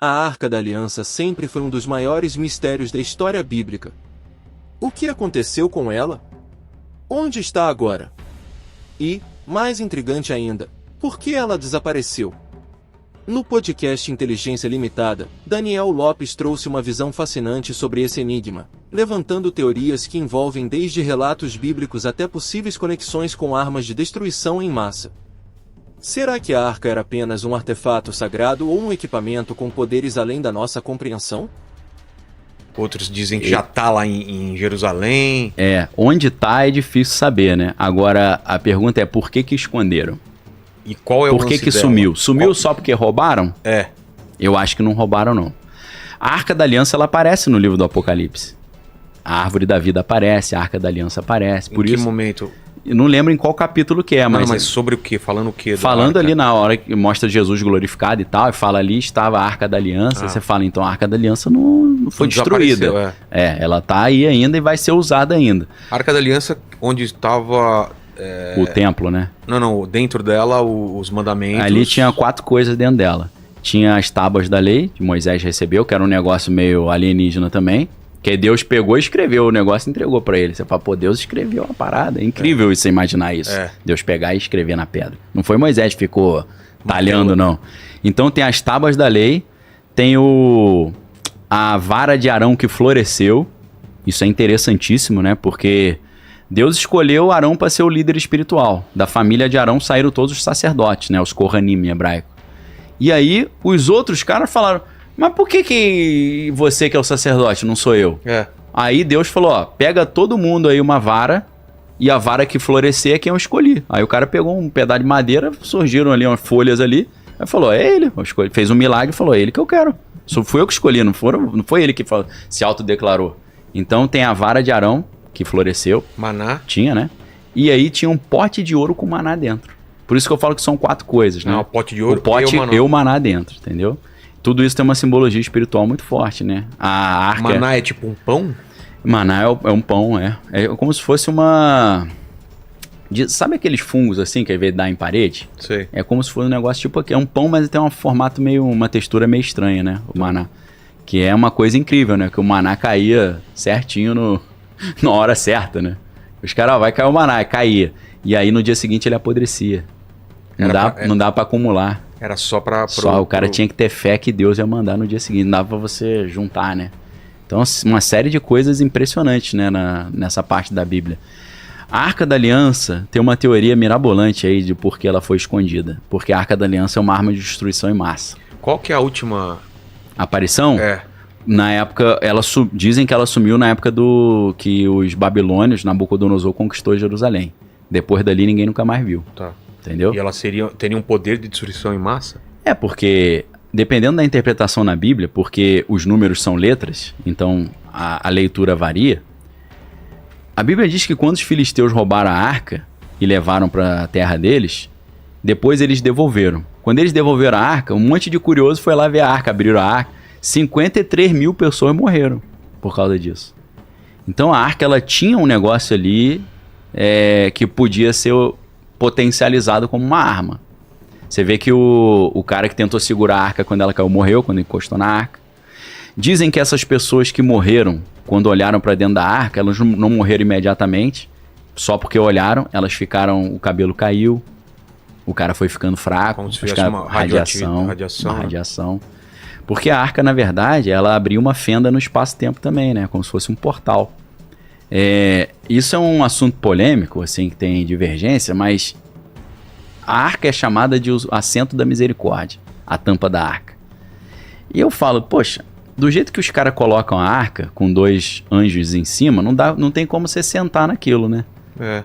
A Arca da Aliança sempre foi um dos maiores mistérios da história bíblica. O que aconteceu com ela? Onde está agora? E, mais intrigante ainda, por que ela desapareceu? No podcast Inteligência Limitada, Daniel Lopes trouxe uma visão fascinante sobre esse enigma, levantando teorias que envolvem desde relatos bíblicos até possíveis conexões com armas de destruição em massa. Será que a arca era apenas um artefato sagrado ou um equipamento com poderes além da nossa compreensão? Outros dizem que já tá lá em Jerusalém. Onde tá é difícil saber, né? Agora, a pergunta é por que esconderam? E qual é o Por que lance dela? sumiu? Sumiu só porque roubaram? É. Eu acho que não roubaram, não. A Arca da Aliança, ela aparece no livro do Apocalipse. A Árvore da Vida aparece, a Arca da Aliança aparece. Por em que isso, momento? eu não lembro em qual capítulo que é, Mas sobre o quê? Falando o quê? Falando ali na hora que mostra Jesus glorificado e tal, e fala ali estava a Arca da Aliança, você fala, então a Arca da Aliança não foi destruída. Ela tá aí ainda e vai ser usada ainda. A Arca da Aliança, onde estava... O templo, né? Não, dentro dela os mandamentos... Ali tinha 4 coisas dentro dela. Tinha as tábuas da lei, que Moisés recebeu, que era um negócio meio alienígena também. Que aí Deus pegou e escreveu o negócio e entregou pra ele. Você fala, pô, Deus escreveu uma parada. É incrível você imaginar isso. Deus pegar e escrever na pedra. Não foi Moisés que ficou talhando, não. Então tem as tábuas da lei, tem a vara de Arão que floresceu. Isso é interessantíssimo, né? Porque Deus escolheu Arão para ser o líder espiritual. Da família de Arão saíram todos os sacerdotes, né? Os Kohanim em hebraico. E aí os outros caras falaram... Mas por que você que é o sacerdote, não sou eu? Aí Deus falou, ó, pega todo mundo aí uma vara, e a vara que florescer é quem eu escolhi. Aí o cara pegou um pedaço de madeira, surgiram ali umas folhas ali, aí falou, é ele, eu escolhi. Fez um milagre e falou, é ele que eu quero. Fui eu que escolhi, não foi ele que se autodeclarou. Então tem a vara de Arão, que floresceu. Maná. Tinha, né? E aí tinha um pote de ouro com maná dentro. Por isso que eu falo que são 4 coisas, né? Não, o pote de ouro o pote e o maná dentro, entendeu? Tudo isso tem uma simbologia espiritual muito forte, né? A arca... Maná é tipo um pão? Maná é um pão, é. É como se fosse uma... Sabe aqueles fungos assim que às vezes dá em parede? Sei. É como se fosse um negócio tipo aqui. É um pão, mas tem um formato meio... Uma textura meio estranha, né? O maná. Que é uma coisa incrível, né? Que o maná caía certinho na hora certa, né? Os caras, vai cair o maná, caía. E aí no dia seguinte ele apodrecia. Não dá pra acumular. Era só o cara tinha que ter fé que Deus ia mandar no dia seguinte. Não dava pra você juntar, né? Então, uma série de coisas impressionantes, né? Nessa parte da Bíblia. A Arca da Aliança tem uma teoria mirabolante aí de por que ela foi escondida. Porque a Arca da Aliança é uma arma de destruição em massa. Qual que é a última... aparição? Na época, dizem que ela sumiu na época que os babilônios, Nabucodonosor, conquistou Jerusalém. Depois dali, ninguém nunca mais viu. Tá. Entendeu? E ela teria um poder de destruição em massa? Porque, dependendo da interpretação na Bíblia, porque os números são letras, então a leitura varia. A Bíblia diz que quando os filisteus roubaram a arca e levaram para a terra deles, depois eles devolveram. Quando eles devolveram a arca, um monte de curioso foi lá ver a arca, abriram a arca. 53 mil pessoas morreram por causa disso. Então a arca, ela tinha um negócio ali que podia ser potencializado como uma arma. Você vê que o cara que tentou segurar a arca quando ela caiu morreu, quando encostou na arca. Dizem que essas pessoas que morreram quando olharam para dentro da arca, elas não morreram imediatamente, só porque olharam, elas ficaram, o cabelo caiu, o cara foi ficando fraco, como se tivesse uma radiação. Porque a arca, na verdade, ela abriu uma fenda no espaço-tempo também, né? Como se fosse um portal. Isso é um assunto polêmico, assim, que tem divergência, mas a arca é chamada de assento da misericórdia, a tampa da arca. E eu falo, poxa, do jeito que os caras colocam a arca, com 2 anjos em cima, não tem como você sentar naquilo, né?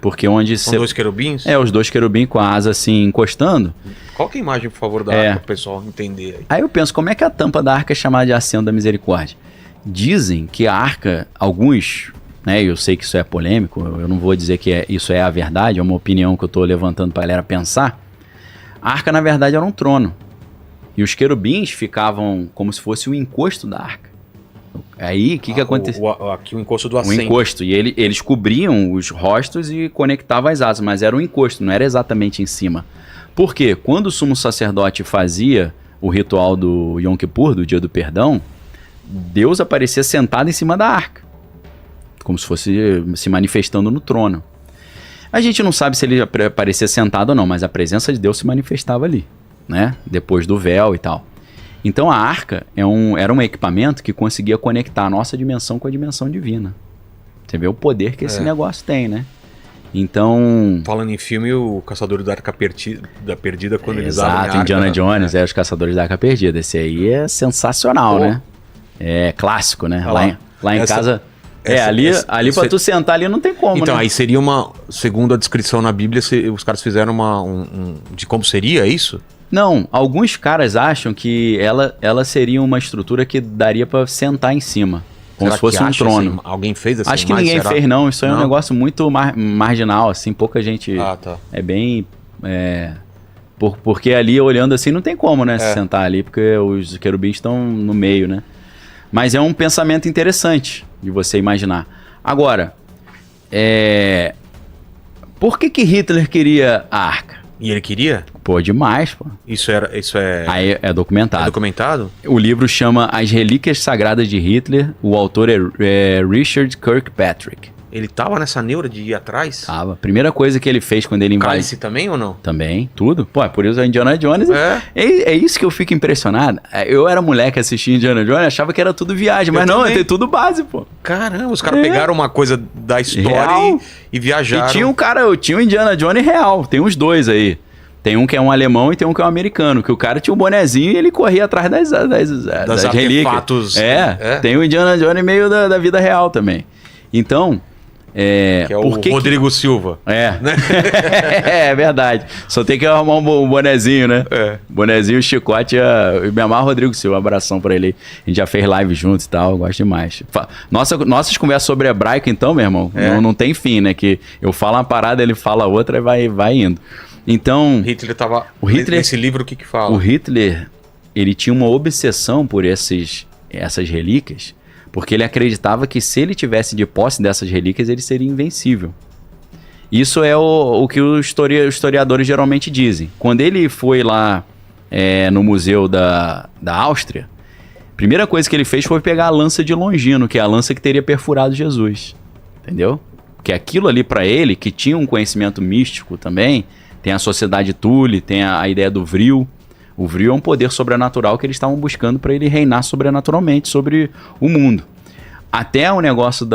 Porque onde são 2 querubins? Os 2 querubins com a asa assim, encostando. Coloca a imagem, por favor, da arca, para o pessoal entender. Aí eu penso, como é que a tampa da arca é chamada de assento da misericórdia? Dizem que a arca, alguns... eu sei que isso é polêmico, eu não vou dizer que isso é a verdade, é uma opinião que eu estou levantando para a galera pensar. A arca, na verdade, era um trono. E os querubins ficavam como se fosse o encosto da arca. Aí, o que aconteceu? Aqui o encosto do assento. O encosto, e eles cobriam os rostos e conectavam as asas, mas era um encosto, não era exatamente em cima. Por quê? Quando o sumo sacerdote fazia o ritual do Yom Kippur, do Dia do Perdão, Deus aparecia sentado em cima da arca, como se fosse se manifestando no trono. A gente não sabe se ele aparecia sentado ou não, mas a presença de Deus se manifestava ali, né? Depois do véu e tal. Então a arca era um equipamento que conseguia conectar a nossa dimensão com a dimensão divina. Você vê o poder que esse negócio tem, né? Então... Falando em filme, o Caçador da Arca Perdida, quando eles abrem a Exato, arca, Indiana Jones, os Caçadores da Arca Perdida. Esse aí é sensacional, né? É clássico, né? Lá em casa... ali pra tu sentar ali não tem como, então, né? aí seria segundo a descrição na Bíblia, os caras fizeram de como seria isso? Não, alguns caras acham que ela seria uma estrutura que daria pra sentar em cima. Como se fosse um trono. Assim, alguém fez assim? Acho que ninguém fez, não. Isso aí é um negócio muito marginal, assim, pouca gente... tá. É bem... porque ali, olhando assim, não tem como, né, se sentar ali, porque os querubins estão no meio, né? Mas é um pensamento interessante de você imaginar. Agora, por que Hitler queria a arca? E ele queria? Pô, demais, pô. Isso é... Aí é documentado. É documentado? O livro chama As Relíquias Sagradas de Hitler. O autor é Richard Kirkpatrick. Ele tava nessa neura de ir atrás? Tava. Primeira coisa que ele fez quando ele invadiu... Cálice também ou não? Também, tudo. Pô, por isso a Indiana Jones... É isso que eu fico impressionado. Eu era moleque assistia Indiana Jones, achava que era tudo viagem, mas não, tem tudo base, pô. Caramba, os caras pegaram uma coisa da história e viajaram. E tinha um Indiana Jones real, tem uns dois aí. Tem um que é um alemão e tem um que é um americano, que o cara tinha um bonezinho e ele corria atrás das relíquias. Tem o Indiana Jones meio da vida real também. Então... que é o Rodrigo Silva. Né? É verdade. Só tem que arrumar um bonezinho, né? Bonezinho, chicote. Eu me amarro Rodrigo Silva. Um abração pra ele. A gente já fez live juntos e tal. Eu gosto demais. Nossas conversas sobre hebraico, então, meu irmão, não tem fim, né? Que eu falo uma parada, ele fala outra e vai indo. Então... Hitler tava... Nesse livro, o que fala? O Hitler, ele tinha uma obsessão por essas relíquias, porque ele acreditava que se ele tivesse de posse dessas relíquias, ele seria invencível. Isso é o que os historiadores geralmente dizem. Quando ele foi lá no museu da Áustria, a primeira coisa que ele fez foi pegar a lança de Longino, que é a lança que teria perfurado Jesus. Entendeu? Porque aquilo ali para ele, que tinha um conhecimento místico também, tem a sociedade Thule, tem a ideia do Vril. O Vril é um poder sobrenatural que eles estavam buscando para ele reinar sobrenaturalmente sobre o mundo. Até o negócio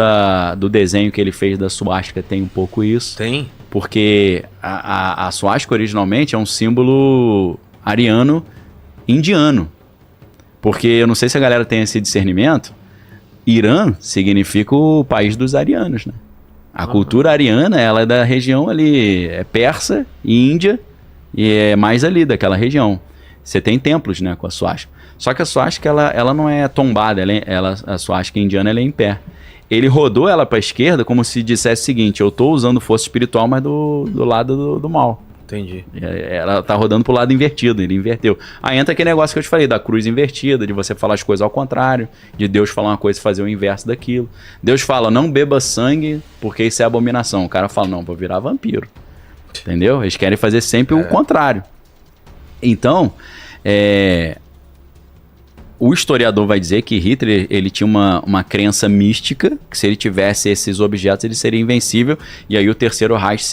do desenho que ele fez da suástica tem um pouco isso. Tem. Porque a suástica originalmente é um símbolo ariano indiano. Porque eu não sei se a galera tem esse discernimento. Irã significa o país dos arianos, né? A cultura ariana, ela é da região ali, é persa e índia, e é mais ali daquela região. Você tem templos, né, com a suástica. Só que a suástica, ela não é tombada, a suástica indiana, ela é em pé. Ele rodou ela para a esquerda como se dissesse o seguinte: eu tô usando força espiritual, mas do lado do mal. Entendi. Ela tá rodando pro lado invertido, ele inverteu. Aí entra aquele negócio que eu te falei, da cruz invertida, de você falar as coisas ao contrário, de Deus falar uma coisa e fazer o inverso daquilo. Deus fala, não beba sangue, porque isso é abominação. O cara fala, não, vou virar vampiro. Entendeu? Eles querem fazer sempre o contrário. Então, o historiador vai dizer que Hitler, ele tinha uma crença mística, que se ele tivesse esses objetos, ele seria invencível, e aí o terceiro Reich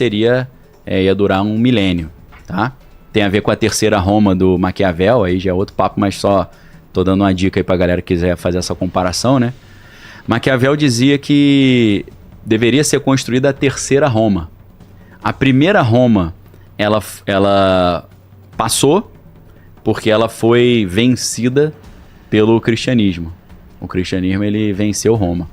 ia durar 1 milênio, tá? Tem a ver com a terceira Roma do Maquiavel, aí já é outro papo, mas só tô dando uma dica aí pra galera que quiser fazer essa comparação, né? Maquiavel dizia que deveria ser construída a terceira Roma. A primeira Roma, ela passou porque ela foi vencida pelo cristianismo. O cristianismo, ele venceu Roma.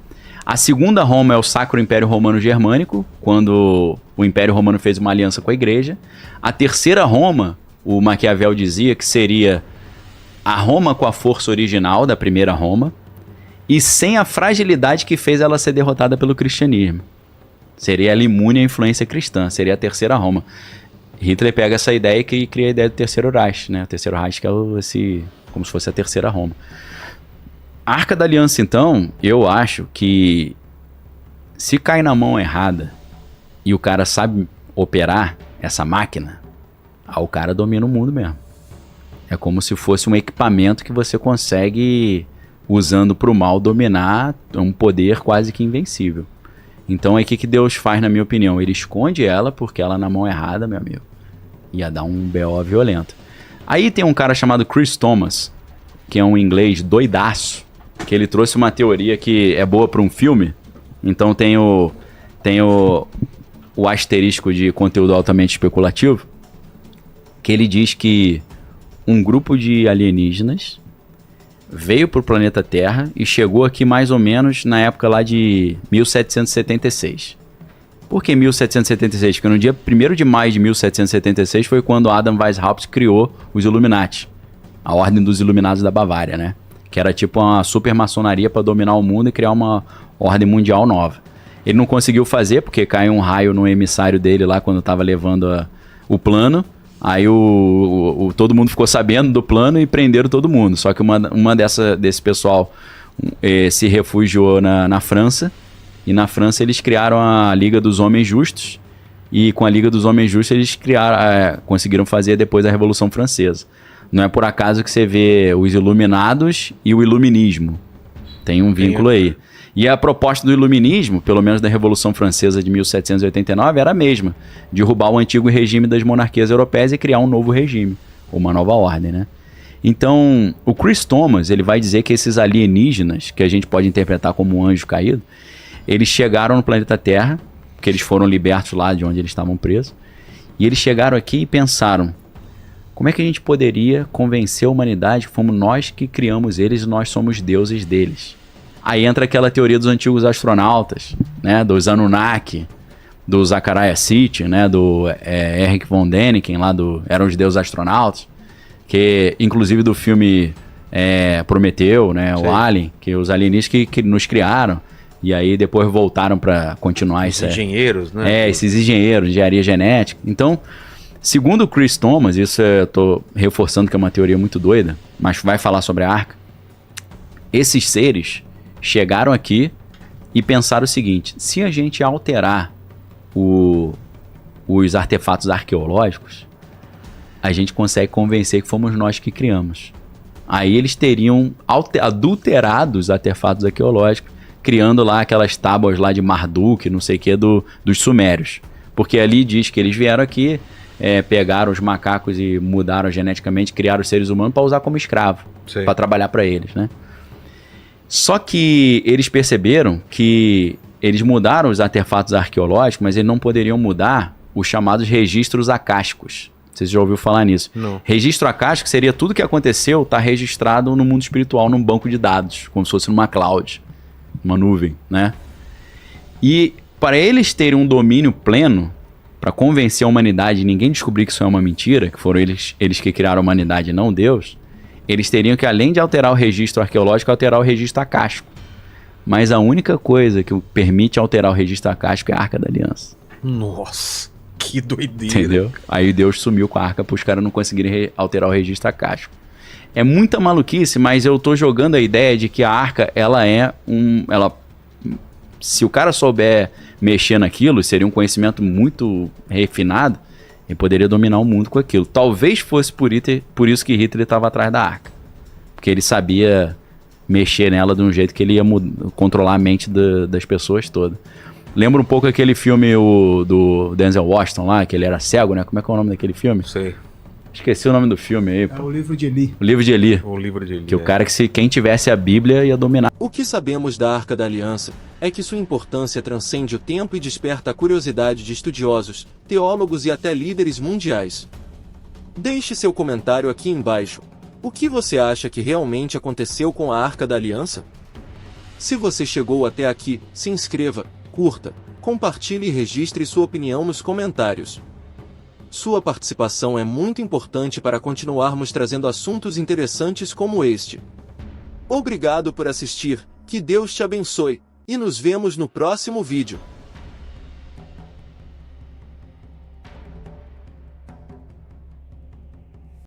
A segunda Roma é o Sacro Império Romano Germânico, quando o Império Romano fez uma aliança com a igreja. A terceira Roma, o Maquiavel dizia que seria a Roma com a força original da primeira Roma e sem a fragilidade que fez ela ser derrotada pelo cristianismo. Seria ela imune à influência cristã, seria a terceira Roma. Hitler pega essa ideia e cria a ideia do terceiro Reich, né? O terceiro Reich que é como se fosse a terceira Roma. A Arca da Aliança, então, eu acho que se cai na mão errada e o cara sabe operar essa máquina, o cara domina o mundo mesmo. É como se fosse um equipamento que você consegue, usando para o mal, dominar um poder quase que invencível. Então aí o que Deus faz, na minha opinião? Ele esconde ela, porque ela na mão errada, meu amigo, ia dar um BO violento. Aí tem um cara chamado Chris Thomas, que é um inglês doidaço, que ele trouxe uma teoria que é boa para um filme. Então tem o asterisco de conteúdo altamente especulativo, que ele diz que um grupo de alienígenas veio para o planeta Terra e chegou aqui mais ou menos na época lá de 1776. Por que 1776? Porque no dia 1º de maio de 1776 foi quando Adam Weishaupt criou os Illuminati, a Ordem dos Iluminados da Bavária, né? Que era tipo uma super maçonaria para dominar o mundo e criar uma ordem mundial nova. Ele não conseguiu fazer porque caiu um raio no emissário dele lá quando estava levando o plano. Aí todo mundo ficou sabendo do plano e prenderam todo mundo. Só que desse pessoal se refugiou na França. E na França eles criaram a Liga dos Homens Justos. E com a Liga dos Homens Justos eles conseguiram fazer depois a Revolução Francesa. Não é por acaso que você vê os Iluminados e o Iluminismo. Tem um vínculo aí. E a proposta do Iluminismo, pelo menos da Revolução Francesa de 1789, era a mesma. Derrubar o antigo regime das monarquias europeias e criar um novo regime. Uma nova ordem, né? Então, o Chris Thomas, ele vai dizer que esses alienígenas, que a gente pode interpretar como um anjo caído, eles chegaram no planeta Terra, porque eles foram libertos lá de onde eles estavam presos, e eles chegaram aqui e pensaram: como é que a gente poderia convencer a humanidade que fomos nós que criamos eles e nós somos deuses deles? Aí entra aquela teoria dos antigos astronautas, né? Dos Anunnaki, do Zachariah Sitchin, né? Do Erich von Däniken, lá eram os deuses astronautas, que inclusive do filme Prometeu, né? O Alien, que os alienígenas que nos criaram. E aí depois voltaram para continuar esses engenheiros, né? Esses engenheiros, engenharia genética. Então, segundo o Chris Thomas, isso eu tô reforçando que é uma teoria muito doida, mas vai falar sobre a Arca. Esses seres chegaram aqui e pensaram o seguinte: se a gente alterar os artefatos arqueológicos, a gente consegue convencer que fomos nós que criamos. Aí eles teriam adulterado os artefatos arqueológicos, criando lá aquelas tábuas lá de Marduk, não sei o que, dos sumérios. Porque ali diz que eles vieram aqui, pegaram os macacos e mudaram geneticamente, criaram os seres humanos para usar como escravo, para trabalhar para eles, né? Só que eles perceberam que eles mudaram os artefatos arqueológicos, mas eles não poderiam mudar os chamados registros acásticos. Você já ouviu falar nisso? Não. Registro acástico seria tudo que aconteceu tá registrado no mundo espiritual, num banco de dados, como se fosse numa cloud, uma nuvem, né? E para eles terem um domínio pleno, para convencer a humanidade e ninguém descobrir que isso é uma mentira, que foram eles que criaram a humanidade e não Deus, eles teriam que, além de alterar o registro arqueológico, alterar o registro acástico. Mas a única coisa que permite alterar o registro acástico é a Arca da Aliança. Nossa, que doideira. Entendeu? Aí Deus sumiu com a Arca para os caras não conseguirem alterar o registro acástico. É muita maluquice, mas eu tô jogando a ideia de que a Arca, se o cara souber mexer naquilo, seria um conhecimento muito refinado, ele poderia dominar o mundo com aquilo. Talvez fosse por isso que Hitler estava atrás da Arca. Porque ele sabia mexer nela de um jeito que ele ia controlar a mente das pessoas todas. Lembra um pouco aquele filme do Denzel Washington lá, que ele era cego, né? Como é que é o nome daquele filme? Sei. Esqueci o nome do filme aí. É o Livro de Eli. O Livro de Eli. O Livro de Eli. Que o cara quem tivesse a Bíblia ia dominar. O que sabemos da Arca da Aliança é que sua importância transcende o tempo e desperta a curiosidade de estudiosos, teólogos e até líderes mundiais. Deixe seu comentário aqui embaixo. O que você acha que realmente aconteceu com a Arca da Aliança? Se você chegou até aqui, se inscreva, curta, compartilhe e registre sua opinião nos comentários. Sua participação é muito importante para continuarmos trazendo assuntos interessantes como este. Obrigado por assistir, que Deus te abençoe, e nos vemos no próximo vídeo.